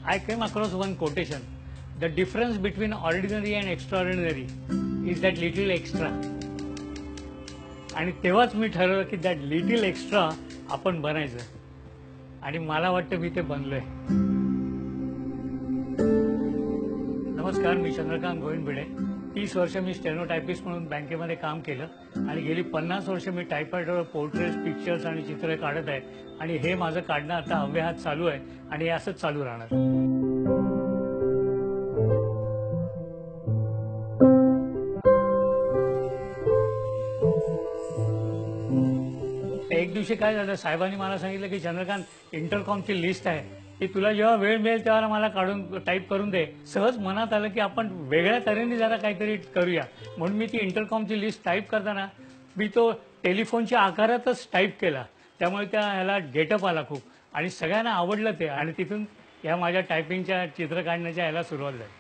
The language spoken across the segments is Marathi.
I came across one quotation. The difference between ordinary and extraordinary is that little extra. आणि तेव्हाच मी ठरवलं की दॅट लिटिल एक्स्ट्रा आपण बनायचं आणि मला वाटतं मी ते बनलोय. नमस्कार, मी चंद्रकांत गोविंद भिडे. 30 वर्ष मी स्टेनोटायपिस्ट म्हणून बँकेमध्ये काम केलं आणि गेली 50 वर्ष मी टायपरायटरवर पोर्ट्रेट्स, पिक्चर्स आणि चित्र काढत आहे. आणि हे माझं काढणं आता अव्याहत चालू आहे आणि हे असंच चालू राहणार. एक दिवशी काय झालं, साहेबांनी मला सांगितलं की चंद्रकांत, इंटरकॉमची लिस्ट आहे की तुला जेव्हा वेळ मिळेल तेव्हा मला काढून टाईप करून दे. सहज मनात आलं की आपण वेगळ्या तऱ्हेने जरा काहीतरी करूया म्हणून मी ती इंटरकॉमची लिस्ट टाईप करताना मी तो टेलिफोनच्या आकारातच टाईप केला. त्यामुळे त्या ह्याला गेटअप आला खूप आणि सगळ्यांना आवडलं ते. आणि तिथून ह्या माझ्या टायपिंगच्या चित्र काढण्याच्या ह्याला सुरुवात झाली.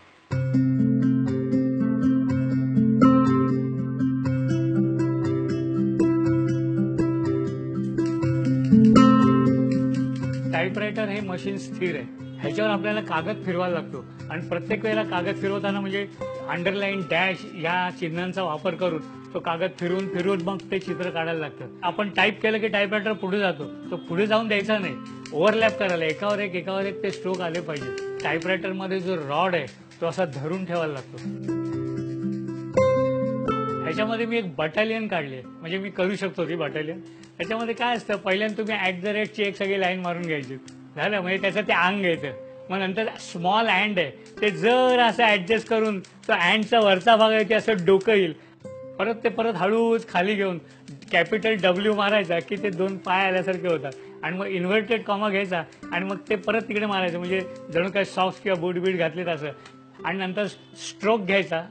टाइपरायटर हे मशीन स्थिर आहे. ह्याच्यावर आपल्याला कागद फिरवायला लागतो आणि प्रत्येक वेळेला कागद फिरवताना म्हणजे अंडरलाईन, डॅश या चिन्हांचा वापर करून तो कागद फिरवून फिरवून मग ते चित्र काढायला लागतं. आपण टाईप केलं की टाइपरायटर पुढे जातो. तो पुढे जाऊन द्यायचा नाही, ओव्हरलॅप करायला एकावर एक ते स्ट्रोक आले पाहिजे. टाइपरायटरमध्ये जो रॉड आहे तो असा धरून ठेवायला लागतो. ह्याच्यामध्ये मी एक बटालियन काढली, म्हणजे मी करू शकतो ती बटालियन. त्याच्यामध्ये काय असतं, पहिल्यांदा तुम्ही @ एक सगळी लाईन मारून घ्यायची, झालं. म्हणजे त्याचं ते अंग येतं. मग नंतर स्मॉल अँड आहे ते जर असं ऍडजस्ट करून तो अँडचा वरचा भाग आहे ते असं डोकं येईल. परत हळूच खाली घेऊन कॅपिटल W मारायचा की ते 2 पाय आल्यासारखे होतात. आणि मग इन्व्हर्टेड कॉमा घ्यायचा आणि मग ते परत तिकडे मारायचं, म्हणजे जणू काय सॉक्स किंवा बूट घातलेत असं. आणि नंतर स्ट्रोक घ्यायचा,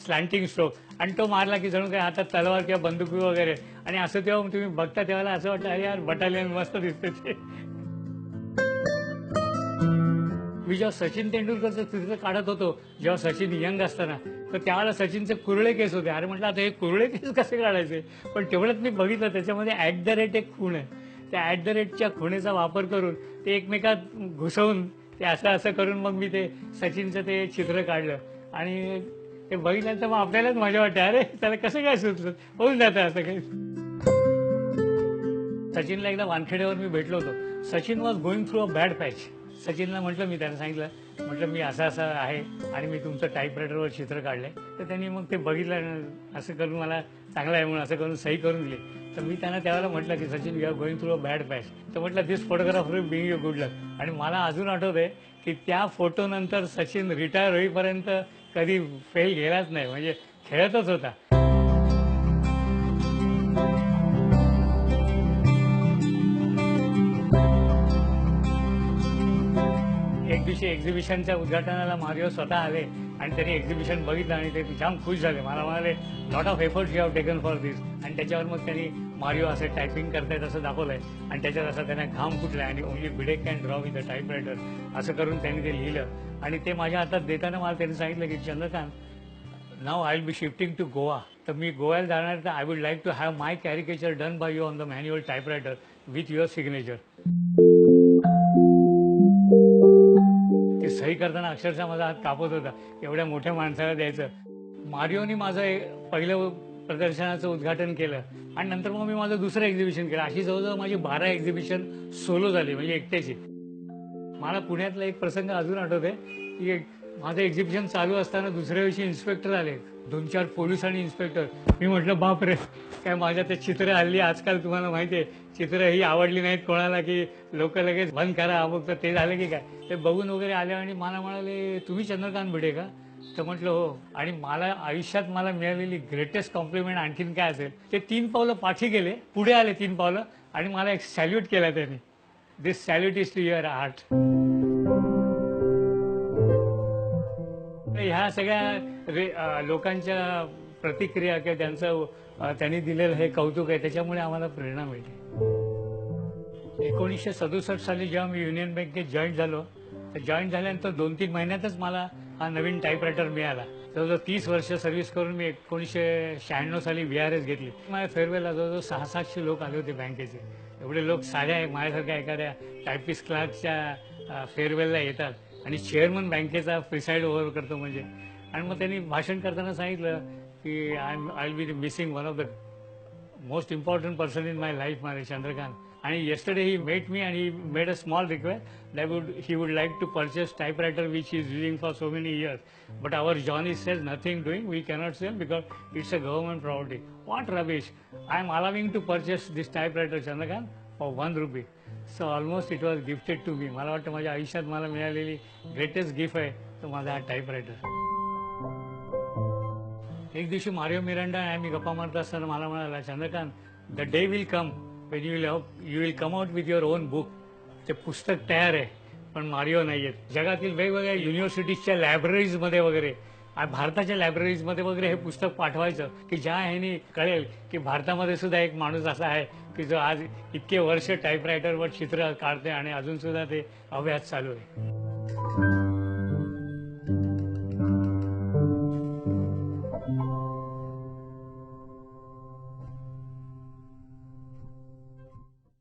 स्लँटिंग स्ट्रोक, आणि तो मारला की जणू काय हातात तलवार किंवा बंदुकी वगैरे. आणि असं तेव्हा तुम्ही बघता तेव्हा असं वाटतं, अरे यार बटालियन मस्त दिसते ते. मी जेव्हा सचिन तेंडुलकरचं चित्र काढत होतो, जेव्हा सचिन यंग असताना, तर त्यावेळेला सचिनचे कुरळे केस होते. अरे म्हटलं आता हे कुरळे केस कसे काढायचे. पण तेवढ्यात मी बघितलं त्याच्यामध्ये @ एक खूण आहे. त्या च्या खुणेचा वापर करून ते एकमेकात घुसवून ते असं करून मग मी ते सचिनचं ते चित्र काढलं. आणि ते बघितल्यानंतर मग आपल्यालाच मजा वाटते, अरे त्याला कसं काय सुचलं, होऊन जातं असं काही. सचिनला एकदा वानखेड्यावर मी भेटलो होतो. Sachin was going through a bad patch. सचिनला म्हटलं, मी त्यांना म्हटलं मी असं आहे आणि मी तुमचं टाइपरायटरवर चित्र काढलंय. तर त्यांनी मग ते बघितलं, असं करून मला चांगलं आहे म्हणून असं करून सही करून दिली. तर मी त्यांना त्यावेळेला म्हटलं की Sachin, you are going through a bad patch. तर म्हटलं this photograph will bring you good luck. आणि मला अजून आठवतंय की त्या फोटोनंतर सचिन रिटायर होईपर्यंत कधी फेल गेलाच नाही, म्हणजे खेळतच होता. एक दिवशी एक्झिबिशनच्या उद्घाटनाला मारिओ स्वतः आले आणि त्यांनी एक्झिबिशन बघितलं आणि ते जाम खुश झाले. मला म्हणाले, lot of efforts you have taken for this. आणि त्याच्यावर मग त्यांनी मारिओ असं टायपिंग करतायत असं दाखवलंय आणि त्याच्यात असं त्यांना घाम फुटलाय आणि only Bhide can draw with the typewriter असं करून त्यांनी ते लिहिलं. आणि ते माझ्या हातात देताना मला त्यांनी सांगितलं की Chandrakant, now I will be shifting to Goa. तर मी गोव्याला जाणार, तर I would like to have my caricature done by you on the manual typewriter with your signature. ते सही करताना अक्षरशः माझा हात कापत होता, एवढ्या मोठ्या माणसाला द्यायचं. मारिओनी माझं पहिलं प्रदर्शनाचं उद्घाटन केलं आणि नंतर मग मी माझं दुसरं एक्झिबिशन केलं. अशी जवळजवळ माझी 12 एक्झिबिशन सोलो झाली, म्हणजे एकट्याची. मला पुण्यातला एक प्रसंग अजून आठवतोय की माझं एक्झिबिशन चालू असताना दुसऱ्या दिवशी इन्स्पेक्टर आले, 2-4 पोलीस आणि इन्स्पेक्टर. मी म्हटलं बापरे, काय माझ्या ते चित्र हल्ली आजकाल तुम्हाला माहिती आहे, चित्र ही आवडली नाहीत कोणाला की लोक लगेच बंद करा अमुक. तर ते झालं की काय, ते बघून वगैरे आले आणि मला म्हणाले, तुम्ही चंद्रकांत भिडे का. तर म्हटलं हो. आणि मला आयुष्यात मिळालेली ग्रेटेस्ट कॉम्प्लिमेंट आणखीन काय असेल, ते 3 पावलं पाठी गेले, पुढे आले 3 पावलं आणि मला एक सॅल्यूट केला त्यांनी. This salute is to your art. ह्या सगळ्या लोकांच्या प्रतिक्रिया किंवा त्यांनी दिलेलं हे कौतुक आहे, त्याच्यामुळे आम्हाला प्रेरणा मिळते. 1967 साली जेव्हा मी युनियन बँकेत जॉईन झालो, तर जॉईन झाल्यानंतर 2-3 महिन्यातच मला हा नवीन टाइपरायटर मिळाला. जवळजवळ 30 वर्ष सर्व्हिस करून मी 1996 साली VRS घेतली. माझ्या फेअरवेलला जवळजवळ 600-700 लोक आले होते बँकेचे. एवढे लोक माझ्यासारख्या एखाद्या टायपिस्ट क्लार्कच्या फेअरवेलला येतात आणि चेअरमन बँकेचा प्रिसाइड ओव्हर करतो म्हणजे. आणि मग त्यांनी भाषण करताना सांगितलं की I will B missing one of the most important person in my life, my Chandrakant. And yesterday he met me and he made a small request that he would like to purchase typewriter which he is using for so many years. But our Johnny says nothing doing, we cannot sell because it's a government property. What rubbish! I am allowing to purchase this typewriter, Chandrakant, for 1 rupee. So almost it was gifted to me. मला वाटतं माझ्या आयुष्यात मला मिळालेली ग्रेटेस्ट गिफ्ट आहे तो माझा हा टाईपरायटर. एक दिवशी मारिओ मिरांडा आणि आम्ही गप्पा मारत असताना मला म्हणाला, Chandrakant, the day will come when you will come out with your on book. ते पुस्तक तयार आहे पण मारिओ नाही आहेत. जगातील वेगवेगळ्या युनिव्हर्सिटीजच्या लायब्ररीजमध्ये वगैरे, भारताच्या लायब्ररीजमध्ये वगैरे हे पुस्तक पाठवायचं की ज्या ह्यानी कळेल की भारतामध्ये सुद्धा एक माणूस असा आहे की जो आज इतके वर्ष टाईपरायटरवर चित्र काढते आणि अजून सुद्धा ते अभ्यास चालू आहे.